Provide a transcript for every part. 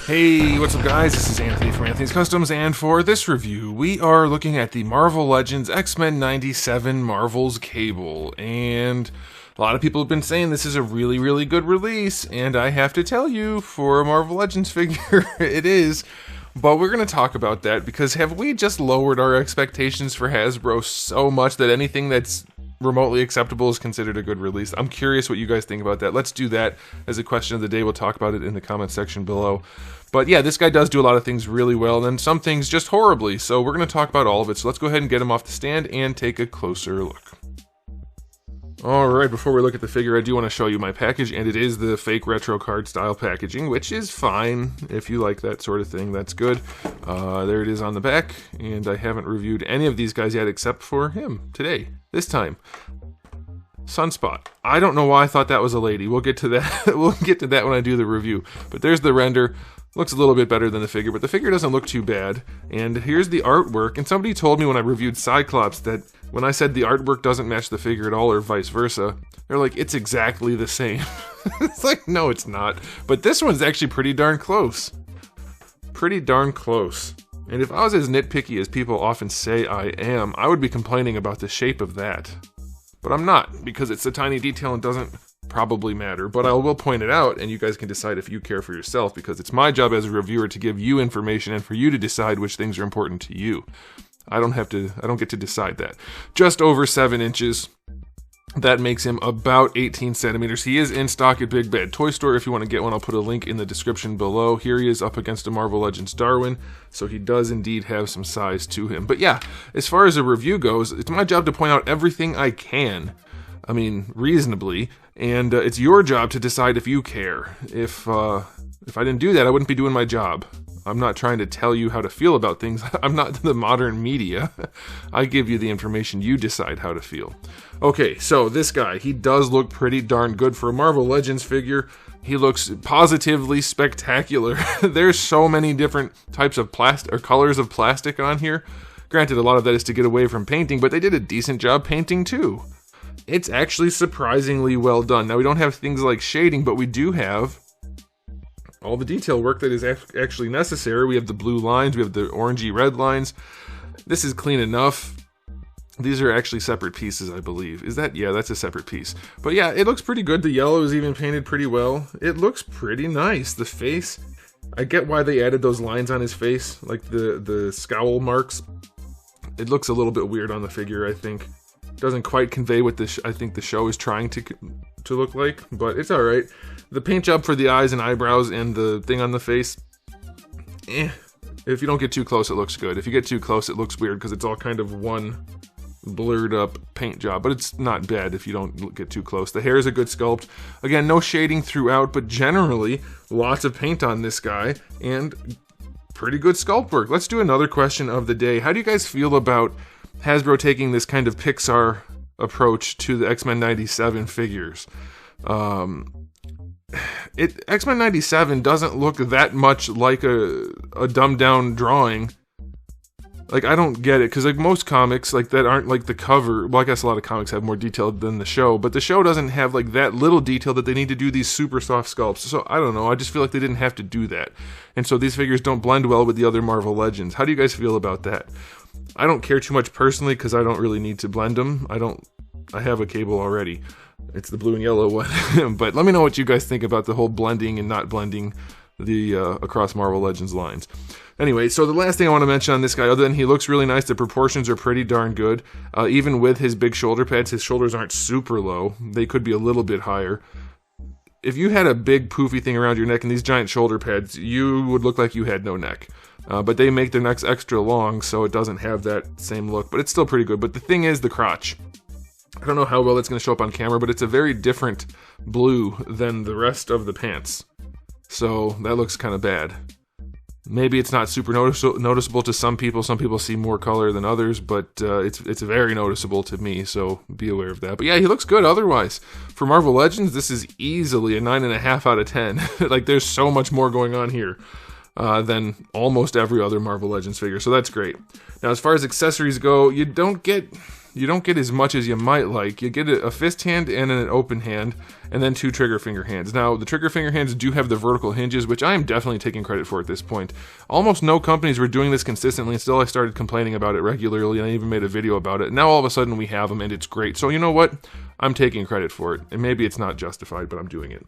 Hey, what's up guys? This is Anthony from Anthony's Customs, and for this review, we are looking at the Marvel Legends X-Men 97 Marvel's Cable, and a lot of people have been saying this is a really, really good release, and I have to tell you, for a Marvel Legends figure, it is. But we're going to talk about that, because have we just lowered our expectations for Hasbro so much that anything that's remotely acceptable is considered a good release? I'm curious what you guys think about that. Let's do that as a question of the day. We'll talk about it in the comment section below. But yeah, this guy does do a lot of things really well, and then some things just horribly. So we're going to talk about all of it. So let's go ahead and get him off the stand and take a closer look. Alright, before we look at the figure, I do want to show you my package, and it is the fake retro card style packaging, which is fine. If you like that sort of thing, that's good. There it is on the back, and I haven't reviewed any of these guys yet except for him today, this time. Sunspot. I don't know why I thought that was a lady. We'll get to that. We'll get to that when I do the review. But there's the render. Looks a little bit better than the figure, but the figure doesn't look too bad. And here's the artwork. And somebody told me when I reviewed Cyclops that when I said the artwork doesn't match the figure at all, or vice versa, they're like, it's exactly the same. It's like, no, it's not. But this one's actually pretty darn close. Pretty darn close. And if I was as nitpicky as people often say I am, I would be complaining about the shape of that. But I'm not, because it's a tiny detail and doesn't probably matter, but I will point it out, and you guys can decide if you care for yourself, because it's my job as a reviewer to give you information and for you to decide which things are important to you. I don't get to decide that. Just over 7 inches. That makes him about 18 centimeters. He is in stock at Big Bad Toy Store. If you want to get one, I'll put a link in the description below. Here he is up against a Marvel Legends Darwin, so he does indeed have some size to him. But yeah, as far as a review goes, it's my job to point out everything I can. I mean, reasonably, and it's your job to decide if you care. If I didn't do that, I wouldn't be doing my job. I'm not trying to tell you how to feel about things. I'm not the modern media. I give you the information, you decide how to feel. Okay, so this guy, he does look pretty darn good for a Marvel Legends figure. He looks positively spectacular. There's so many different types of plastic, or colors of plastic on here. Granted, a lot of that is to get away from painting, but they did a decent job painting too. It's actually surprisingly well done. Now, we don't have things like shading, but we do have all the detail work that is actually necessary. We have the blue lines, we have the orangey red lines. This is clean enough. These are actually separate pieces, I believe. Is that? Yeah, that's a separate piece. But yeah, it looks pretty good. The yellow is even painted pretty well. It looks pretty nice. The face, I get why they added those lines on his face, like the scowl marks. It looks a little bit weird on the figure, I think. Doesn't quite convey what I think the show is trying to look like, but it's alright. The paint job for the eyes and eyebrows and the thing on the face, if you don't get too close, it looks good. If you get too close, it looks weird because it's all kind of one blurred up paint job, but it's not bad if you don't get too close. The hair is a good sculpt. Again, no shading throughout, but generally lots of paint on this guy and pretty good sculpt work. Let's do another question of the day. How do you guys feel about Hasbro taking this kind of Pixar approach to the X-Men 97 figures? X-Men 97 doesn't look that much like a dumbed down drawing. Like, I don't get it, because like most comics like that aren't like the cover. Well, I guess a lot of comics have more detail than the show, but the show doesn't have like that little detail that they need to do these super soft sculpts. So I don't know, I just feel like they didn't have to do that. And so these figures don't blend well with the other Marvel Legends. How do you guys feel about that? I don't care too much personally, because I don't really need to blend them. I have a cable already. It's the blue and yellow one. But let me know what you guys think about the whole blending and not blending the across Marvel Legends lines. Anyway, so the last thing I want to mention on this guy, other than he looks really nice, the proportions are pretty darn good. Even with his big shoulder pads, his shoulders aren't super low. They could be a little bit higher. If you had a big poofy thing around your neck and these giant shoulder pads, you would look like you had no neck. But they make their necks extra long, so it doesn't have that same look, but it's still pretty good. But the thing is the crotch. I don't know how well it's going to show up on camera, but it's a very different blue than the rest of the pants. So that looks kind of bad. Maybe it's not super noticeable to some people. Some people see more color than others, but it's very noticeable to me, so be aware of that. But yeah, he looks good otherwise. For Marvel Legends, this is easily a 9.5 out of 10. Like, there's so much more going on here than almost every other Marvel Legends figure, so that's great. Now, as far as accessories go, you don't get you don't get as much as you might like. You get a fist hand and an open hand, and then 2 trigger finger hands. Now, the trigger finger hands do have the vertical hinges, which I am definitely taking credit for at this point. Almost no companies were doing this consistently, and still I started complaining about it regularly, and I even made a video about it. Now all of a sudden we have them, and it's great. So you know what? I'm taking credit for it, and maybe it's not justified, but I'm doing it.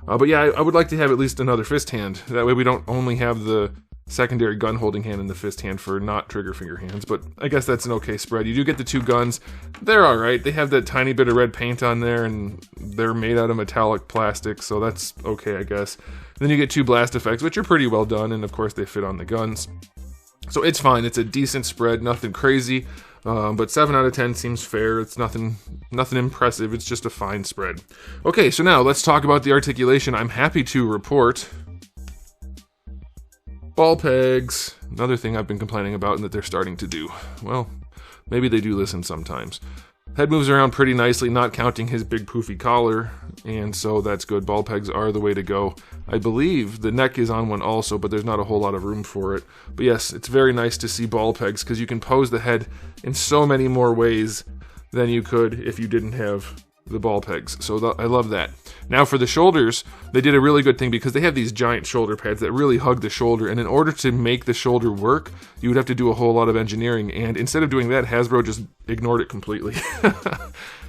But yeah, I would like to have at least another fist hand. That way we don't only have the secondary gun holding hand in the fist hand for not trigger finger hands, but I guess that's an okay spread. You do get the 2 guns. They're alright. They have that tiny bit of red paint on there, and they're made out of metallic plastic, so that's okay, I guess. Then you get 2 blast effects, which are pretty well done, and of course they fit on the guns. So it's fine. It's a decent spread, nothing crazy, but 7 out of 10 seems fair. It's nothing impressive. It's just a fine spread. Okay, so now let's talk about the articulation. I'm happy to report ball pegs. Another thing I've been complaining about and that they're starting to do. Well, maybe they do listen sometimes. Head moves around pretty nicely, not counting his big poofy collar, and so that's good. Ball pegs are the way to go. I believe the neck is on one also, but there's not a whole lot of room for it. But yes, it's very nice to see ball pegs because you can pose the head in so many more ways than you could if you didn't have the ball pegs. So I love that. Now for the shoulders, they did a really good thing because they have these giant shoulder pads that really hug the shoulder, and in order to make the shoulder work, you would have to do a whole lot of engineering, and instead of doing that, Hasbro just ignored it completely.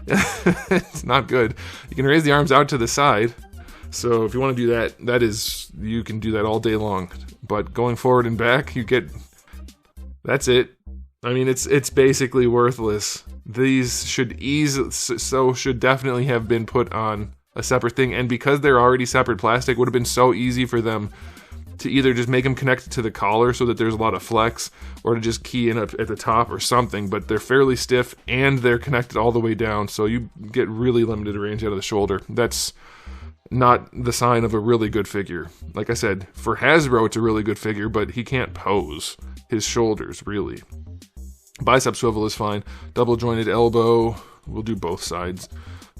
It's not good. You can raise the arms out to the side, so if you want to do that, you can do that all day long. But going forward and back, that's it. I mean, it's basically worthless. These should definitely have been put on a separate thing, and because they're already separate plastic, it would have been so easy for them to either just make them connected to the collar so that there's a lot of flex, or to just key in at the top or something, but they're fairly stiff and they're connected all the way down, so you get really limited range out of the shoulder. That's not the sign of a really good figure. Like I said, for Hasbro it's a really good figure, but he can't pose his shoulders, really. Bicep swivel is fine. Double jointed elbow, we'll do both sides.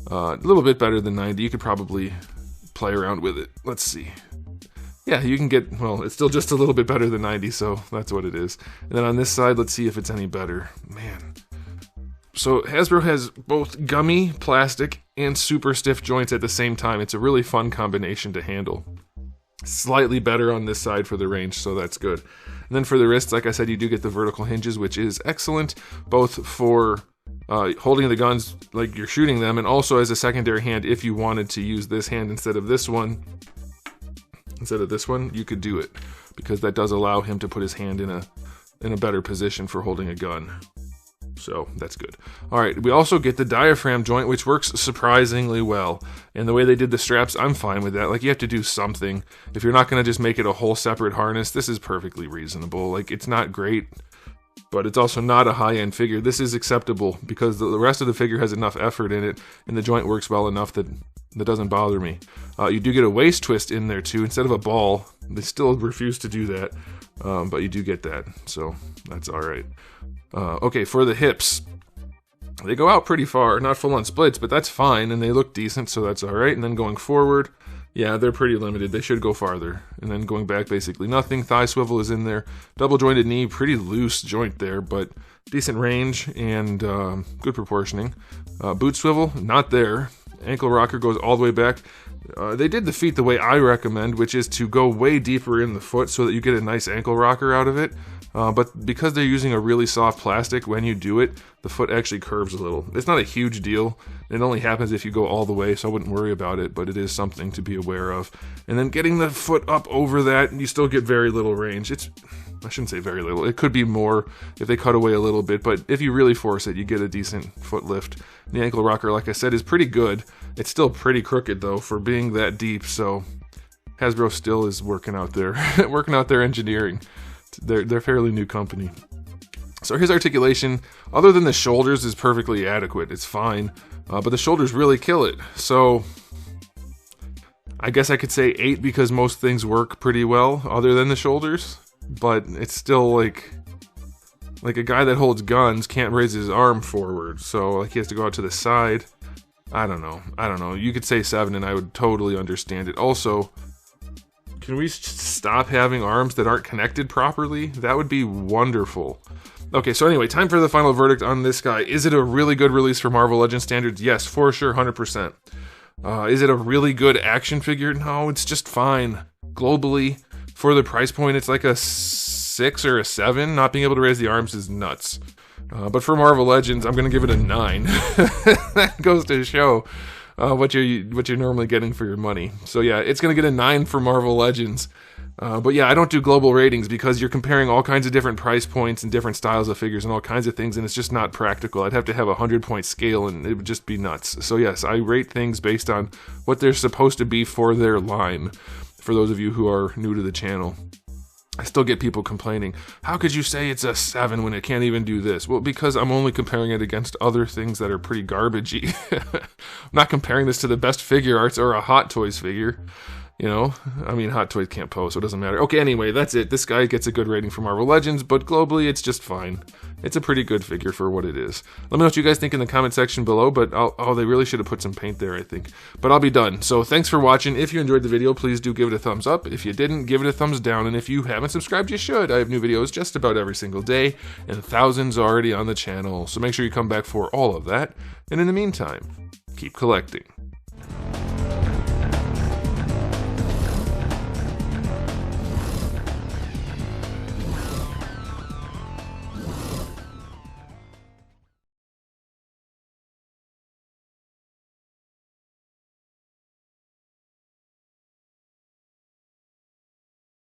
A little bit better than 90. You could probably play around with it. Let's see. Yeah, you can get, well, it's still just a little bit better than 90, so that's what it is. And then on this side, let's see if it's any better. Man. So Hasbro has both gummy, plastic, and super stiff joints at the same time. It's a really fun combination to handle. Slightly better on this side for the range, so that's good. And then for the wrists, like I said, you do get the vertical hinges, which is excellent, both for holding the guns like you're shooting them, and also as a secondary hand if you wanted to use this hand instead of this one. Instead of this one, you could do it, because that does allow him to put his hand in a better position for holding a gun. So that's good. Alright, we also get the diaphragm joint, which works surprisingly well. And the way they did the straps, I'm fine with that. Like, you have to do something. If you're not going to just make it a whole separate harness, this is perfectly reasonable. Like, it's not great, but it's also not a high-end figure. This is acceptable because the rest of the figure has enough effort in it, and the joint works well enough that doesn't bother me. You do get a waist twist in there too, instead of a ball. They still refuse to do that, but you do get that, so that's alright. Okay, for the hips, they go out pretty far, not full on splits, but that's fine, and they look decent, so that's alright. And then going forward, yeah, they're pretty limited. They should go farther. And then going back, basically nothing. Thigh swivel is in there. Double jointed knee, pretty loose joint there, but decent range and good proportioning. Boot swivel, not there. Ankle rocker goes all the way back. They did the feet the way I recommend, which is to go way deeper in the foot so that you get a nice ankle rocker out of it. But because they're using a really soft plastic, when you do it, the foot actually curves a little. It's not a huge deal. It only happens if you go all the way, so I wouldn't worry about it, but it is something to be aware of. And then getting the foot up over that, you still get very little range. I shouldn't say very little. It could be more if they cut away a little bit, but if you really force it, you get a decent foot lift. The ankle rocker, like I said, is pretty good. It's still pretty crooked, though, for being that deep, so Hasbro still is working out their engineering. They're a fairly new company. So his articulation, other than the shoulders, is perfectly adequate. It's fine, but the shoulders really kill it. So I guess I could say 8 because most things work pretty well other than the shoulders, but it's still like a guy that holds guns can't raise his arm forward, so like he has to go out to the side. I don't know. You could say 7 and I would totally understand it. Also, can we stop having arms that aren't connected properly? That would be wonderful. Okay, so anyway, time for the final verdict on this guy. Is it a really good release for Marvel Legends standards? Yes, for sure, 100%. Is it a really good action figure? No, it's just fine. Globally, for the price point, it's like a 6 or a 7. Not being able to raise the arms is nuts. But for Marvel Legends, I'm going to give it a 9. That goes to show what you're normally getting for your money. So yeah, it's going to get a 9 for Marvel Legends. But yeah, I don't do global ratings because you're comparing all kinds of different price points and different styles of figures and all kinds of things, and it's just not practical. I'd have to have a 100-point scale, and it would just be nuts. So yes, I rate things based on what they're supposed to be for their line, for those of you who are new to the channel. I still get people complaining, how could you say it's a 7 when it can't even do this? Well, because I'm only comparing it against other things that are pretty garbagey. I'm not comparing this to the best figure arts or a Hot Toys figure. You know, I mean, Hot Toys can't pose, so it doesn't matter. Okay, anyway, that's it. This guy gets a good rating for Marvel Legends, but globally, it's just fine. It's a pretty good figure for what it is. Let me know what you guys think in the comment section below, but they really should have put some paint there, I think. But I'll be done. So thanks for watching. If you enjoyed the video, please do give it a thumbs up. If you didn't, give it a thumbs down. And if you haven't subscribed, you should. I have new videos just about every single day, and thousands already on the channel. So make sure you come back for all of that. And in the meantime, keep collecting.